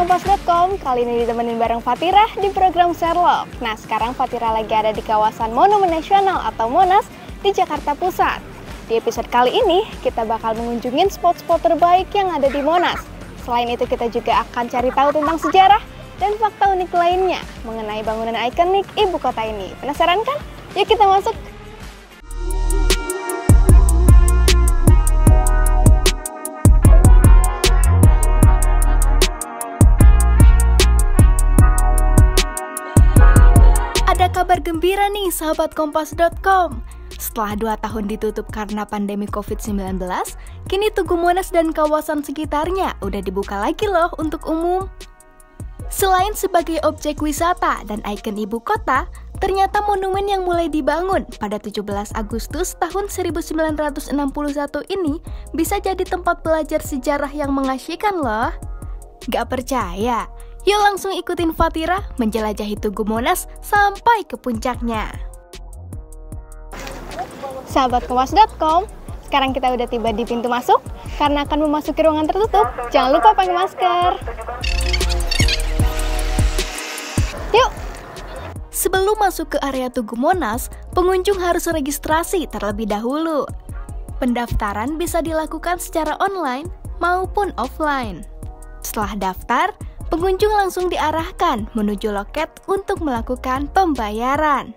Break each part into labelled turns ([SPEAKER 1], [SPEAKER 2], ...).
[SPEAKER 1] Kompas.com, kali ini ditemenin bareng Fatira di program Sherlock. Nah, sekarang Fatira lagi ada di kawasan Monumen Nasional atau Monas di Jakarta Pusat. Di episode kali ini, kita bakal mengunjungi spot-spot terbaik yang ada di Monas. Selain itu, kita juga akan cari tahu tentang sejarah dan fakta unik lainnya mengenai bangunan ikonik ibu kota ini. Penasaran kan? Yuk kita masuk! Ada kabar gembira nih sahabat Kompas.com. Setelah 2 tahun ditutup karena pandemi COVID-19, kini Tugu Monas dan kawasan sekitarnya udah dibuka lagi loh untuk umum. Selain sebagai objek wisata dan ikon ibu kota, ternyata monumen yang mulai dibangun pada 17 Agustus tahun 1961 ini bisa jadi tempat belajar sejarah yang mengasyikkan loh. Gak percaya? Yuk langsung ikutin Fatira menjelajahi Tugu Monas sampai ke puncaknya. Sahabat Kompas.com, sekarang kita udah tiba di pintu masuk. Karena akan memasuki ruangan tertutup, jangan lupa pakai masker. Yuk! Sebelum masuk ke area Tugu Monas, pengunjung harus registrasi terlebih dahulu. Pendaftaran bisa dilakukan secara online maupun offline. Setelah daftar, pengunjung langsung diarahkan menuju loket untuk melakukan pembayaran.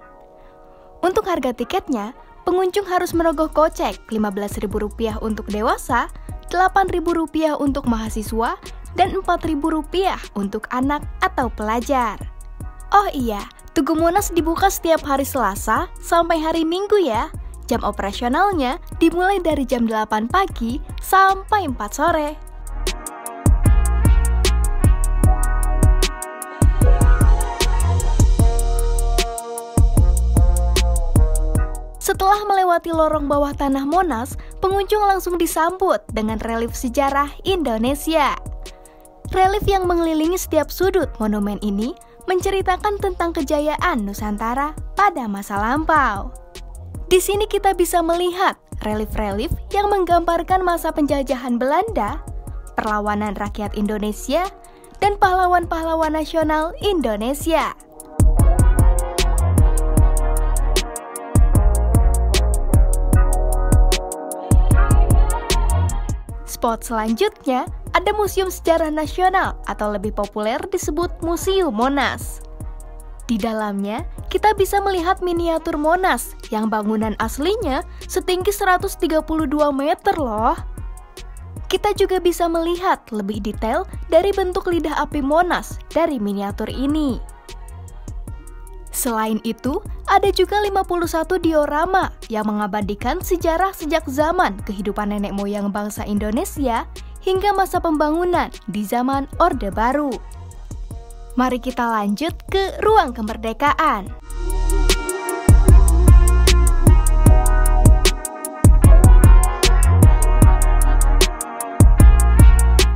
[SPEAKER 1] Untuk harga tiketnya, pengunjung harus merogoh kocek Rp15.000 untuk dewasa, Rp8.000 untuk mahasiswa, dan Rp4.000 untuk anak atau pelajar. Oh iya, Tugu Monas dibuka setiap hari Selasa sampai hari Minggu ya. Jam operasionalnya dimulai dari jam 8 pagi sampai 4 sore. Setelah melewati lorong bawah tanah Monas, pengunjung langsung disambut dengan relief sejarah Indonesia. Relief yang mengelilingi setiap sudut monumen ini menceritakan tentang kejayaan Nusantara pada masa lampau. Di sini kita bisa melihat relief-relief yang menggambarkan masa penjajahan Belanda, perlawanan rakyat Indonesia, dan pahlawan-pahlawan nasional Indonesia. Spot selanjutnya ada Museum Sejarah Nasional atau lebih populer disebut Museum Monas. Di dalamnya, kita bisa melihat miniatur Monas yang bangunan aslinya setinggi 132 meter loh. Kita juga bisa melihat lebih detail dari bentuk lidah api Monas dari miniatur ini. Selain itu, ada juga 51 diorama yang mengabadikan sejarah sejak zaman kehidupan nenek moyang bangsa Indonesia hingga masa pembangunan di zaman Orde Baru. Mari kita lanjut ke ruang kemerdekaan.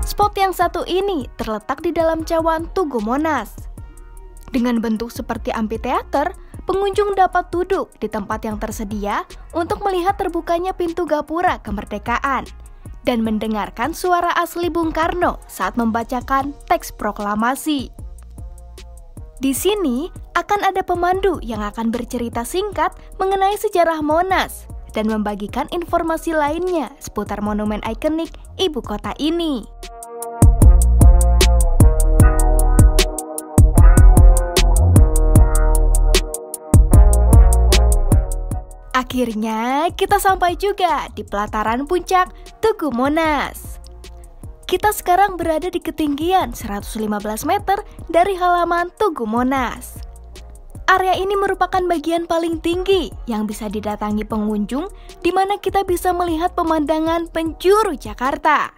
[SPEAKER 1] Spot yang satu ini terletak di dalam cawan Tugu Monas. Dengan bentuk seperti amphitheater, pengunjung dapat duduk di tempat yang tersedia untuk melihat terbukanya pintu gapura kemerdekaan dan mendengarkan suara asli Bung Karno saat membacakan teks proklamasi. Di sini akan ada pemandu yang akan bercerita singkat mengenai sejarah Monas dan membagikan informasi lainnya seputar monumen ikonik ibu kota ini. Akhirnya kita sampai juga di pelataran puncak Tugu Monas. Kita sekarang berada di ketinggian 115 meter dari halaman Tugu Monas. Area ini merupakan bagian paling tinggi yang bisa didatangi pengunjung, di mana kita bisa melihat pemandangan penjuru Jakarta.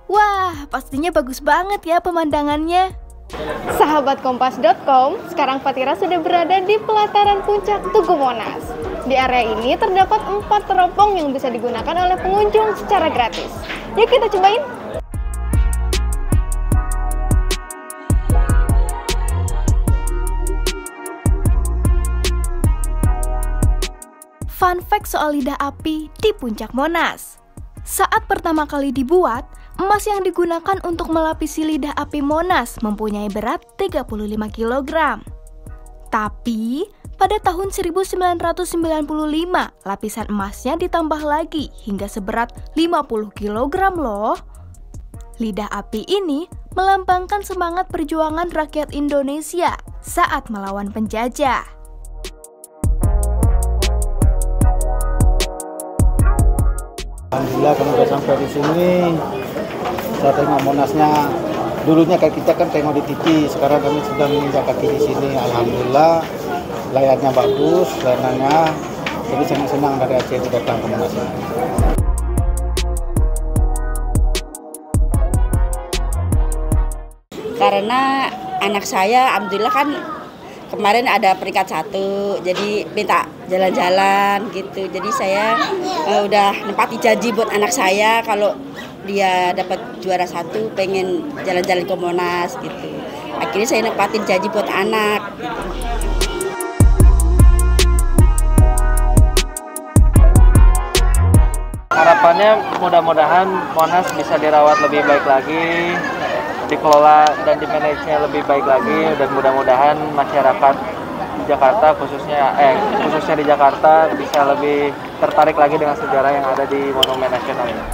[SPEAKER 1] Wah, pastinya bagus banget ya pemandangannya. Sahabat Kompas.com, sekarang Fatira sudah berada di pelataran puncak Tugu Monas. Di area ini terdapat 4 teropong yang bisa digunakan oleh pengunjung secara gratis. Yuk kita cobain! Fun fact soal lidah api di puncak Monas. Saat pertama kali dibuat, Emas yang digunakan untuk melapisi lidah api Monas mempunyai berat 35 kg. Tapi, pada tahun 1995, lapisan emasnya ditambah lagi hingga seberat 50 kg loh. Lidah api ini melambangkan semangat perjuangan rakyat Indonesia saat melawan penjajah.
[SPEAKER 2] Alhamdulillah kami sudah sampai di sini. Saya tengok Monasnya, dulunya kayak kita kan tengok di TV, sekarang kami sudah menginjak kaki di sini. Alhamdulillah, layarnya bagus, layanannya. Jadi sangat senang dari Aceh itu datang ke Monas ini.
[SPEAKER 3] Karena anak saya, alhamdulillah kan kemarin ada peringkat 1, jadi minta jalan-jalan gitu. Jadi saya udah nempati janji buat anak saya kalau dia dapat juara 1 pengen jalan-jalan ke Monas gitu. Akhirnya saya nempatin janji buat anak gitu.
[SPEAKER 4] Harapannya mudah-mudahan Monas bisa dirawat lebih baik lagi, dikelola dan dimanajenya lebih baik lagi, dan mudah-mudahan masyarakat Jakarta khususnya di Jakarta bisa lebih tertarik lagi dengan sejarah yang ada di Monumen Nasional ini.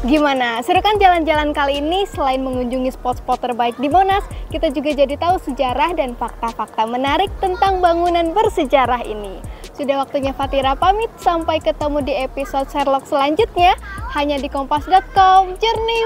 [SPEAKER 1] Gimana? Seru kan jalan-jalan kali ini? Selain mengunjungi spot-spot terbaik di Monas, kita juga jadi tahu sejarah dan fakta-fakta menarik tentang bangunan bersejarah ini. Sudah waktunya Fatira pamit, sampai ketemu di episode Sherlock selanjutnya hanya di kompas.com. Journey